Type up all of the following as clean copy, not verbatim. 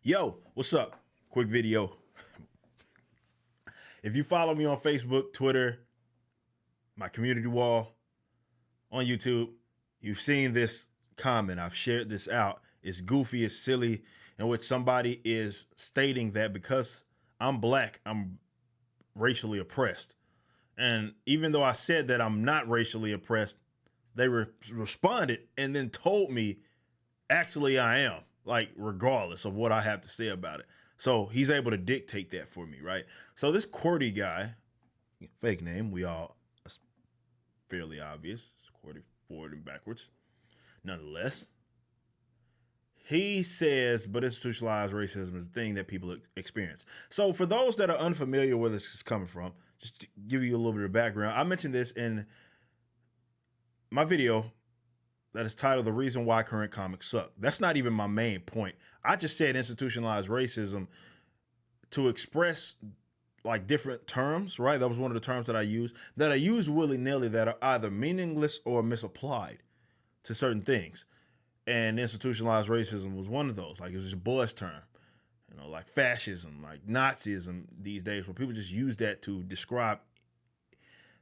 Yo, what's up? Quick video. If you follow me on Facebook, Twitter, my community wall, on YouTube, you've seen this comment. I've shared this out. It's goofy, it's silly, in which somebody is stating that because I'm black, I'm racially oppressed. And even though I said that I'm not racially oppressed, they responded and then told me, actually, I am, like, regardless of what I have to say about it. So he's able to dictate that for me, right? So this QWERTY guy, fake name, we all, it's fairly obvious, it's QWERTY forward and backwards. Nonetheless, he says, but institutionalized racism is a thing that people experience. So for those that are unfamiliar where this is coming from, just to give you a little bit of background, I mentioned this in my video that is titled "The Reason Why Current Comics Suck." That's not even my main point. I just said institutionalized racism to express like different terms, right? That was one of the terms that I use willy-nilly that are either meaningless or misapplied to certain things. And institutionalized racism was one of those. Like, it was just a buzz term, like fascism, like Nazism these days, where people just use that to describe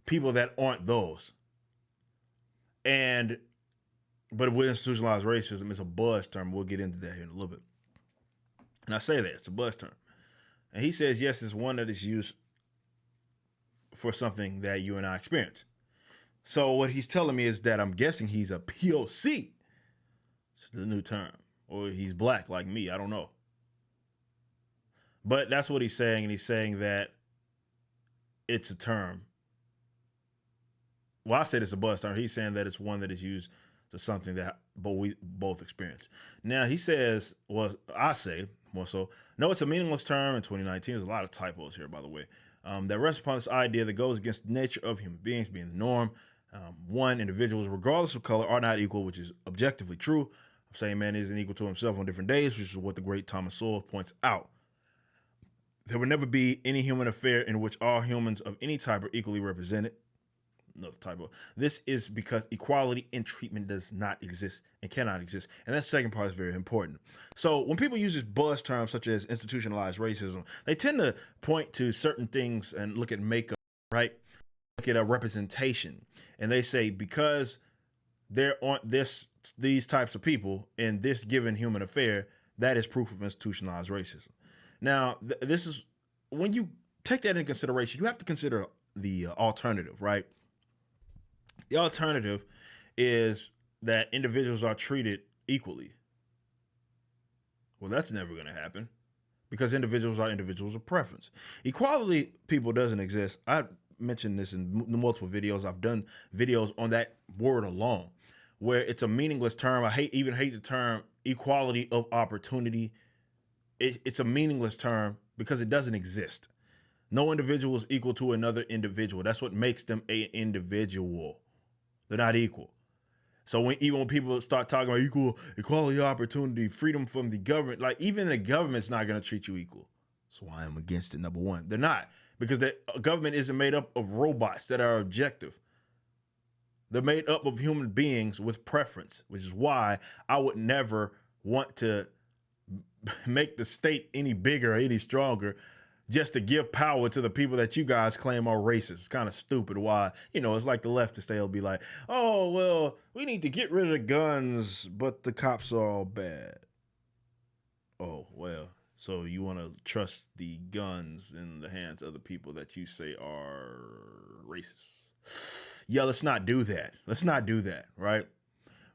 people that aren't those. And but with institutionalized racism, it's a buzz term. We'll get into that here in a little bit. And I say that it's a buzz term. And he says, yes, it's one that is used for something that you and I experience. So what he's telling me is that I'm guessing he's a POC. It's the new term. Or he's black like me. I don't know. But that's what he's saying. And he's saying that it's a term. Well, I said it's a buzz term. He's saying that it's one that is used to something that we both experience. Now, he says, well, I say more so, no, it's a meaningless term in 2019. There's a lot of typos here, by the way, that rests upon this idea that goes against the nature of human beings being the norm. One, individuals, regardless of color, are not equal, which is objectively true. I'm saying man isn't equal to himself on different days, which is what the great Thomas Sowell points out. There will never be any human affair in which all humans of any type are equally represented. Another typo. This is because equality in treatment does not exist and cannot exist. And that second part is very important. So when people use this buzz term such as institutionalized racism, they tend to point to certain things and look at makeup, right? Look at a representation. And they say because there aren't these types of people in this given human affair, that is proof of institutionalized racism. Now, this is when you take that into consideration, you have to consider the alternative, right? The alternative is that individuals are treated equally. Well, that's never going to happen because individuals are individuals of preference. Equality, people, doesn't exist. I mentioned this in multiple videos. I've done videos on that word alone, where it's a meaningless term. I even hate the term equality of opportunity. It's a meaningless term because it doesn't exist. No individual is equal to another individual. That's what makes them an individual. They're not equal. So even when people start talking about equality, opportunity, freedom from the government, like even the government's not going to treat you equal. That's why I'm against it. Number one, they're not, because the government isn't made up of robots that are objective. They're made up of human beings with preference, which is why I would never want to make the state any bigger or any stronger just to give power to the people that you guys claim are racist. It's kind of stupid. Why? It's like the leftists, they'll be like, oh, well, we need to get rid of the guns, but the cops are all bad. Oh, well, so you want to trust the guns in the hands of the people that you say are racist. Yeah, let's not do that. Let's not do that, right?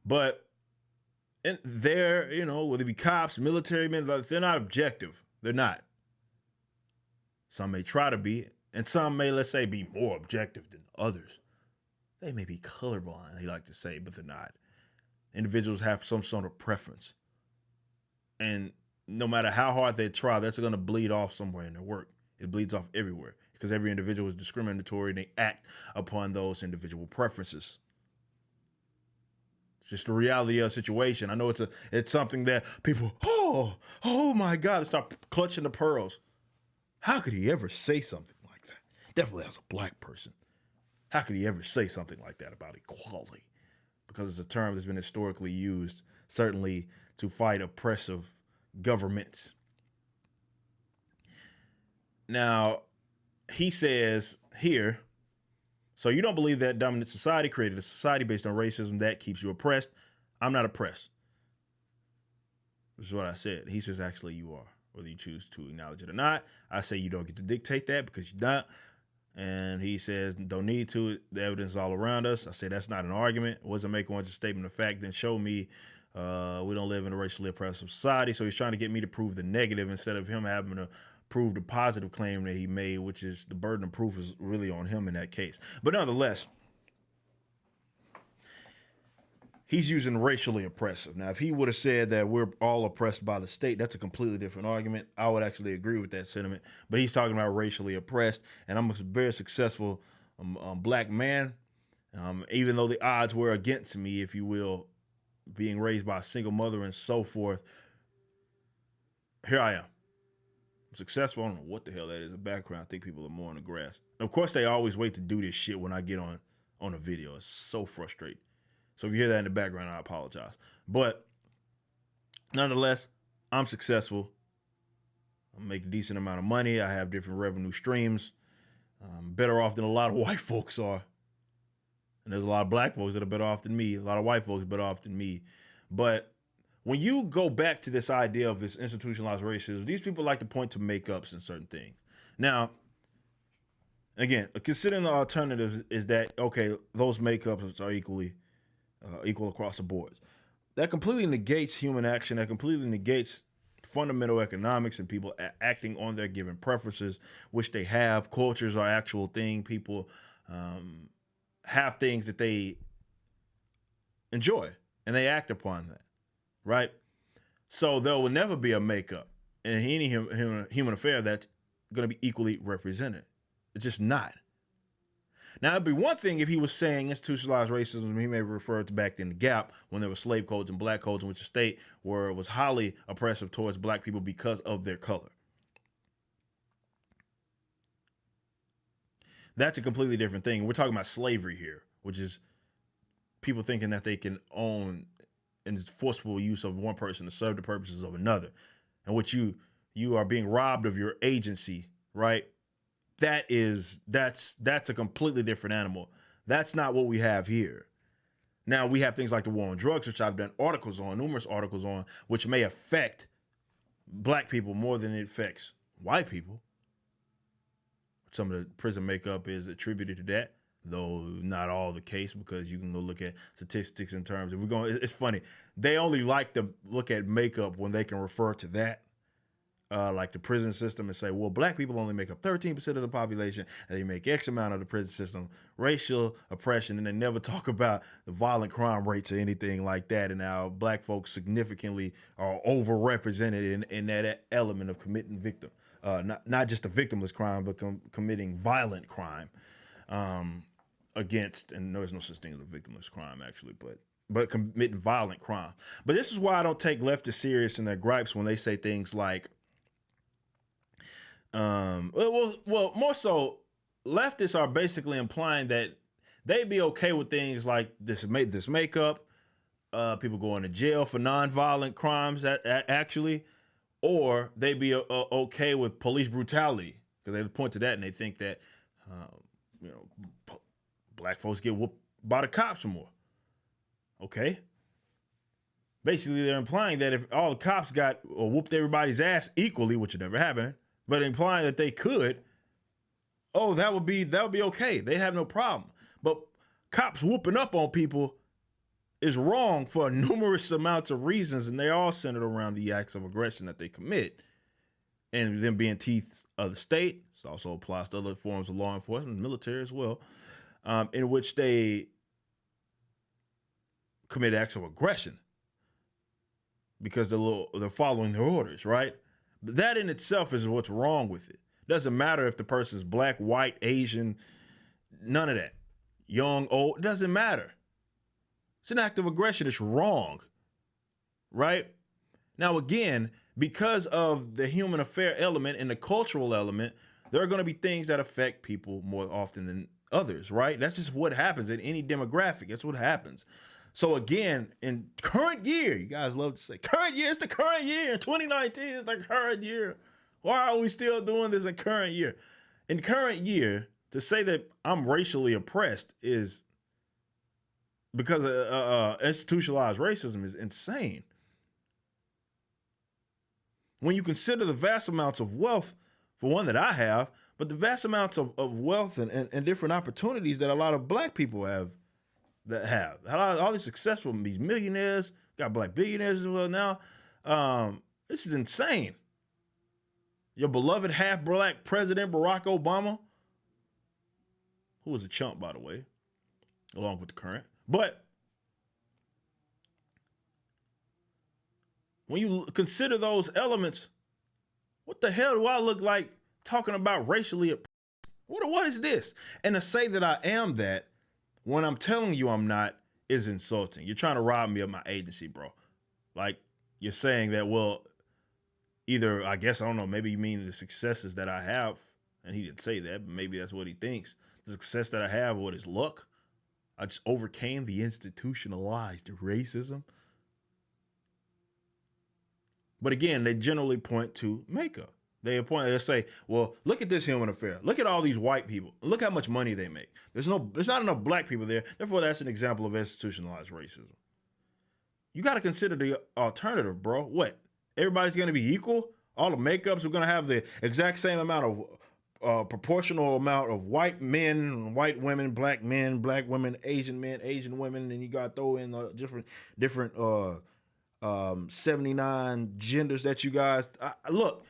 But and they're, whether it be cops, military men, they're not objective. They're not. Some may try to be, and some may, let's say, be more objective than others. They may be colorblind, they like to say, but they're not. Individuals have some sort of preference. And no matter how hard they try, that's going to bleed off somewhere in their work. It bleeds off everywhere because every individual is discriminatory and they act upon those individual preferences. It's just the reality of the situation. I know it's something that people, oh my God, they start clutching the pearls. How could he ever say something like that? Definitely as a black person. How could he ever say something like that about equality? Because it's a term that's been historically used, certainly to fight oppressive governments. Now, he says here, so you don't believe that dominant society created a society based on racism that keeps you oppressed. I'm not oppressed. This is what I said. He says, actually, you are, whether you choose to acknowledge it or not. I say you don't get to dictate that because you're not. And he says, don't need to. The evidence is all around us. I say, that's not an argument. It wasn't making one just a statement of fact. Then show me we don't live in a racially oppressive society. So he's trying to get me to prove the negative instead of him having to prove the positive claim that he made, which is the burden of proof is really on him in that case. But nonetheless, he's using racially oppressive. Now, if he would have said that we're all oppressed by the state, that's a completely different argument. I would actually agree with that sentiment. But he's talking about racially oppressed, and I'm a very successful black man, even though the odds were against me, if you will, being raised by a single mother and so forth. Here I am. I'm successful. I don't know what the hell that is. The background, I think people are more on the grass. And of course, they always wait to do this shit when I get on a video. It's so frustrating. So if you hear that in the background, I apologize. But nonetheless, I'm successful. I make a decent amount of money. I have different revenue streams. I'm better off than a lot of white folks are. And there's a lot of black folks that are better off than me. A lot of white folks better off than me. But when you go back to this idea of this institutionalized racism, these people like to point to makeups and certain things. Now, again, considering the alternatives is that, okay, those makeups are equal across the board. That completely negates human action. That completely negates fundamental economics and people acting on their given preferences, which they have. Cultures are actual thing. People have things that they enjoy, and they act upon that, right? So there will never be a makeup in any human affair that's going to be equally represented. It's just not. Now, it'd be one thing if he was saying institutionalized racism, he may refer to back in the Gap when there were slave codes and black codes in which the state was highly oppressive towards black people because of their color. That's a completely different thing. We're talking about slavery here, which is people thinking that they can own and it's forceful use of one person to serve the purposes of another, and which you are being robbed of your agency, right? That's a completely different animal. That's not what we have here. Now we have things like the war on drugs, which I've done numerous articles on, which may affect black people more than it affects white people. Some of the prison makeup is attributed to that, though not all the case, because you can go look at statistics in terms of it's funny. They only like to look at makeup when they can refer to that. Like the prison system and say, well, black people only make up 13% of the population and they make X amount of the prison system, racial oppression, and they never talk about the violent crime rates or anything like that. And how black folks significantly are overrepresented in that element of committing not just a victimless crime, but committing violent crime against, and there's no such thing as a victimless crime actually, but committing violent crime. But this is why I don't take leftists serious in their gripes when they say things like, well, more so, leftists are basically implying that they'd be okay with things like this makeup, people going to jail for nonviolent crimes actually, or they'd be okay with police brutality because they point to that and they think that black folks get whooped by the cops more. Okay. Basically, they're implying that if all the cops got or whooped everybody's ass equally, which would never happen, but implying that they could, that would be okay. They have no problem. But cops whooping up on people is wrong for numerous amounts of reasons, and they're all centered around the acts of aggression that they commit. And them being teeth of the state, it also applies to other forms of law enforcement, military as well, in which they commit acts of aggression because they're following their orders, right? But that in itself is what's wrong with it. Doesn't matter if the person's black, white, Asian, none of that. Young, old, it doesn't matter. It's an act of aggression. It's wrong, right? Now, again, because of the human affair element and the cultural element, there are going to be things that affect people more often than others, right? That's just what happens in any demographic. That's what happens. So again, in current year, you guys love to say current year, it's the current year. In 2019, it's the current year. Why are we still doing this in current year? In current year, to say that I'm racially oppressed is because of institutionalized racism is insane. When you consider the vast amounts of wealth, for one, that I have, but the vast amounts of wealth and different opportunities that a lot of black people have, all these successful, these millionaires, got black billionaires as well now. This is insane. Your beloved half black president, Barack Obama, who was a chump, by the way, along with the current. But when you consider those elements, what the hell do I look like talking about racially? What is this? And to say that I am that when I'm telling you I'm not is insulting. You're trying to rob me of my agency, bro. Like, you're saying that, well, either, I guess, I don't know, maybe you mean the successes that I have, and he didn't say that, but maybe that's what he thinks. The success that I have, what is luck? I just overcame the institutionalized racism. But again, they generally point to makeup. They'll say, well, look at this human affair. Look at all these white people. Look how much money they make. There's not enough black people there. Therefore, that's an example of institutionalized racism. You got to consider the alternative, bro. What? Everybody's going to be equal? All the makeups are going to have the exact same amount of proportional amount of white men, white women, black women, Asian men, Asian women, and you got to throw in different 79 genders that you guys look.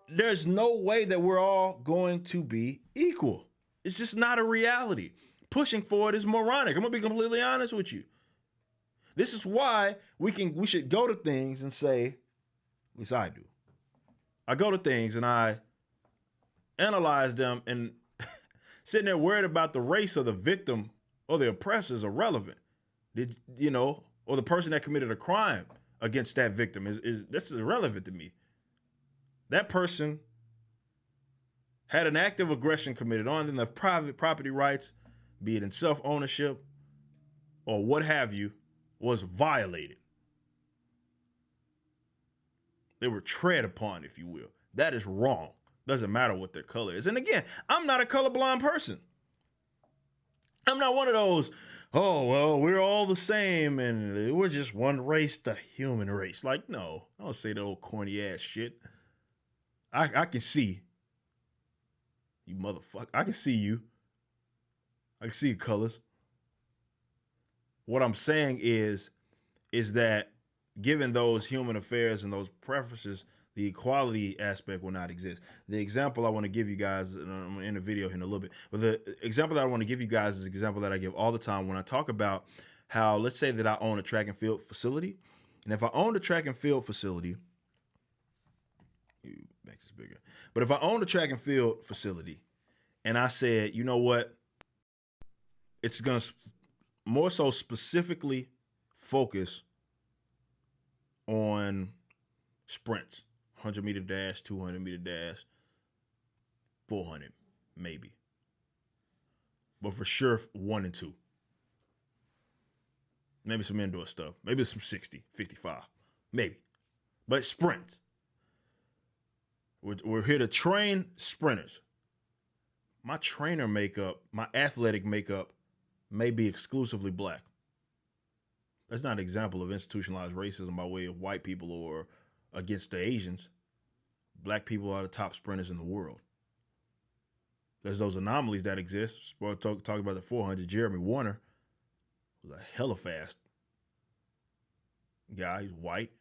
There's no way that we're all going to be equal. It's just not a reality. Pushing for it is moronic. I'm gonna be completely honest with you. This is why we should go to things and say, at least I do. I go to things and I analyze them, and sitting there worried about the race of the victim or the oppressor is irrelevant. Or the person that committed a crime against that victim is that's irrelevant to me. That person had an act of aggression committed on them, of private property rights, be it in self-ownership or what have you, was violated. They were tread upon, if you will. That is wrong. Doesn't matter what their color is. And again, I'm not a colorblind person. I'm not one of those, oh, well, we're all the same and we're just one race, the human race. Like, no, I don't say the old corny ass shit. I can see you, motherfucker. I can see you. I can see your colors. What I'm saying is that given those human affairs and those preferences, the equality aspect will not exist. The example I want to give you guys, and I'm going to end the video here in a little bit, but the example that I want to give you guys is an example that I give all the time when I talk about how, let's say that I own a track and field facility. And if I own a track and field facility, make this bigger. But if I own a track and field facility and I said, you know what, it's going to more so specifically focus on sprints, 100-meter dash, 200-meter dash, 400, maybe. But for sure, 1 and 2. Maybe some indoor stuff. Maybe some 60, 55, maybe. But sprints. We're here to train sprinters. My trainer makeup, my athletic makeup may be exclusively black. That's not an example of institutionalized racism by way of white people or against the Asians. Black people are the top sprinters in the world. There's those anomalies that exist. Talk about the 400. Jeremy Warner was a hella fast guy. He's white,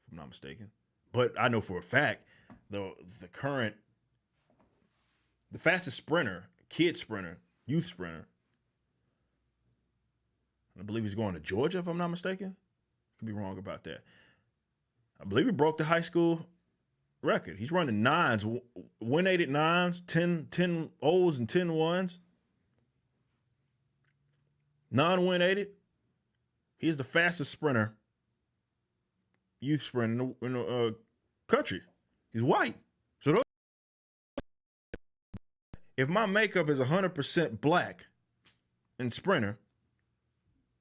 if I'm not mistaken. But I know for a fact, the fastest sprinter, kid sprinter, youth sprinter, I believe he's going to Georgia, if I'm not mistaken. Could be wrong about that. I believe he broke the high school record. He's running nines, win-aided nines, 10 O's and 10 ones. Non-win-aided. He's the fastest sprinter, youth sprinter in the country. He's white. So if my makeup is 100% black and sprinter,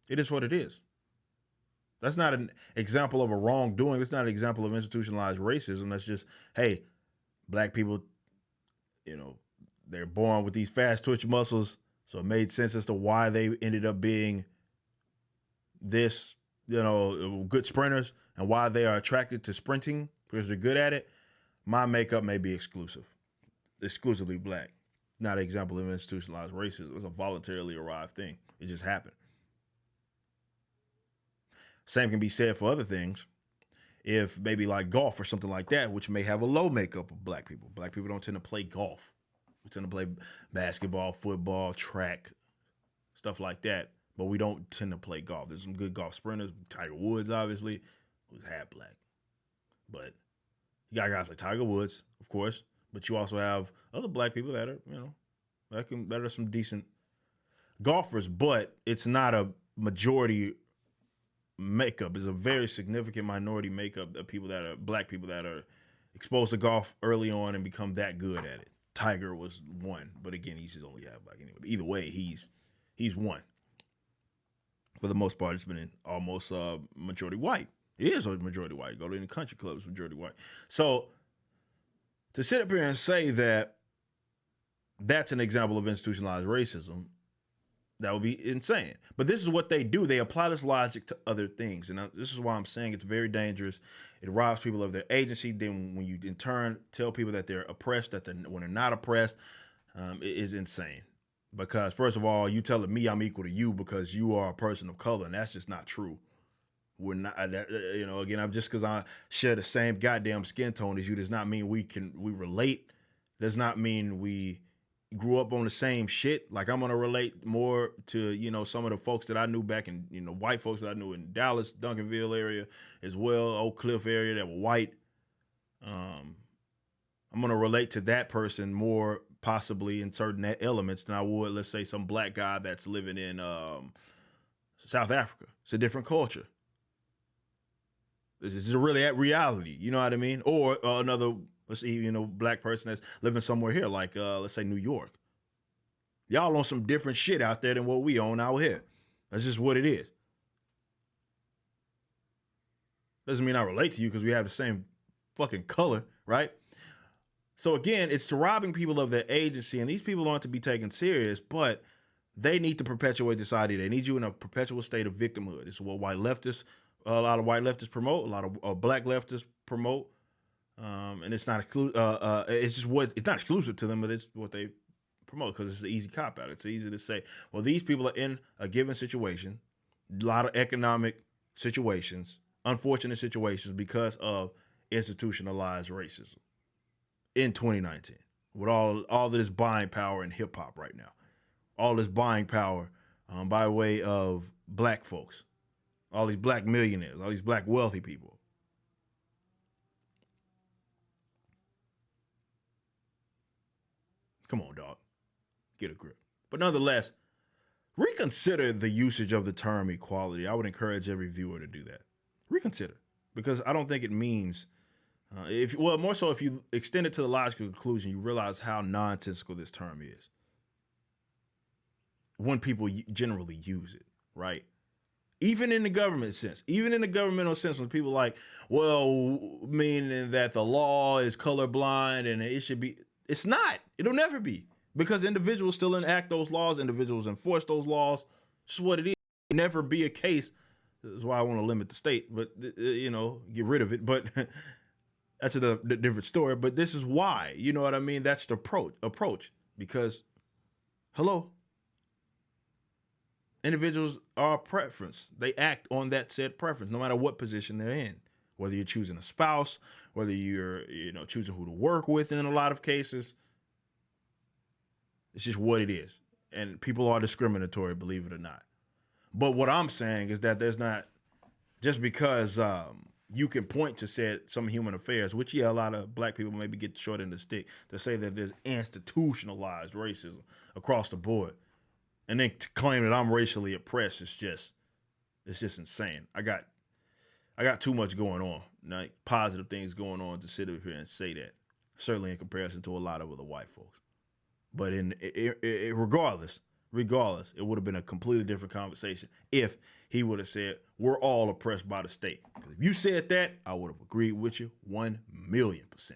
it is what it is. That's not an example of a wrongdoing. That's not an example of institutionalized racism. That's just, hey, black people, you know, they're born with these fast twitch muscles. So it made sense as to why they ended up being this, good sprinters and why they are attracted to sprinting because they're good at it. My makeup may be exclusively black. Not an example of institutionalized racism. It was a voluntarily arrived thing. It just happened. Same can be said for other things. If maybe like golf or something like that, which may have a low makeup of black people. Black people don't tend to play golf. We tend to play basketball, football, track, stuff like that. But we don't tend to play golf. There's some good golf sprinters. Tiger Woods, obviously, who's half black. But you got guys like Tiger Woods, of course. But you also have other black people that are, that are some decent golfers. But it's not a majority makeup. It's a very significant minority makeup of people that are black people that are exposed to golf early on and become that good at it. Tiger was one, but again, he's just only half black anyway. But either way, he's one. For the most part, it's been in almost majority white. It is a majority white. Go to any country clubs, majority white. So to sit up here and say that that's an example of institutionalized racism, that would be insane. But this is what they do. They apply this logic to other things. And this is why I'm saying it's very dangerous. It robs people of their agency. Then when you in turn tell people that they're oppressed, when they're not oppressed, it is insane. Because first of all, you telling me I'm equal to you because you are a person of color, and that's just not true. We're not, again, I'm just because I share the same goddamn skin tone as you does not mean we relate. Does not mean we grew up on the same shit. Like I'm gonna relate more to some of the folks that I knew back in white folks that I knew in Dallas, Duncanville area as well, Oak Cliff area that were white. I'm gonna relate to that person more possibly in certain elements than I would, let's say, some black guy that's living in South Africa. It's a different culture. This is really at reality. You know what I mean? Or another, let's see, black person that's living somewhere here, like let's say New York. Y'all on some different shit out there than what we own out here. That's just what it is. Doesn't mean I relate to you because we have the same fucking color, right? So again, it's to robbing people of their agency, and these people aren't to be taken serious, but they need to perpetuate this idea. They need you in a perpetual state of victimhood. This is what a lot of white leftists promote, a lot of black leftists promote, and it's not it's not exclusive to them, but it's what they promote because it's an easy cop out. It's easy to say, well, these people are in a given situation, a lot of economic situations, unfortunate situations because of institutionalized racism in 2019 with all of this buying power in hip hop right now, all this buying power by way of black folks, all these black millionaires, all these black wealthy people. Come on, dog. Get a grip. But nonetheless, reconsider the usage of the term equality. I would encourage every viewer to do that. Reconsider. Because I don't think it means, more so if you extend it to the logical conclusion, you realize how nonsensical this term is when people generally use it, right? Even in the government sense, even in the governmental sense, when people like, well, meaning that the law is colorblind and it should be, it's not. It'll never be because individuals still enact those laws, individuals enforce those laws. It's what it is. It'll never be a case. That's why I want to limit the state, but get rid of it. But that's a different story. But this is why, you know what I mean? That's the approach because, hello. Individuals are a preference. They act on that said preference, no matter what position they're in. Whether you're choosing a spouse, whether you're choosing who to work with in a lot of cases. It's just what it is. And people are discriminatory, believe it or not. But what I'm saying is that there's not, just because you can point to said some human affairs, which a lot of black people maybe get short end of the stick, to say that there's institutionalized racism across the board. And then to claim that I'm racially oppressed is just insane. I got too much going on, like positive things going on to sit up here and say that. Certainly in comparison to a lot of other white folks. But regardless, regardless, it would have been a completely different conversation if he would have said, we're all oppressed by the state. If you said that, I would have agreed with you 1,000,000%.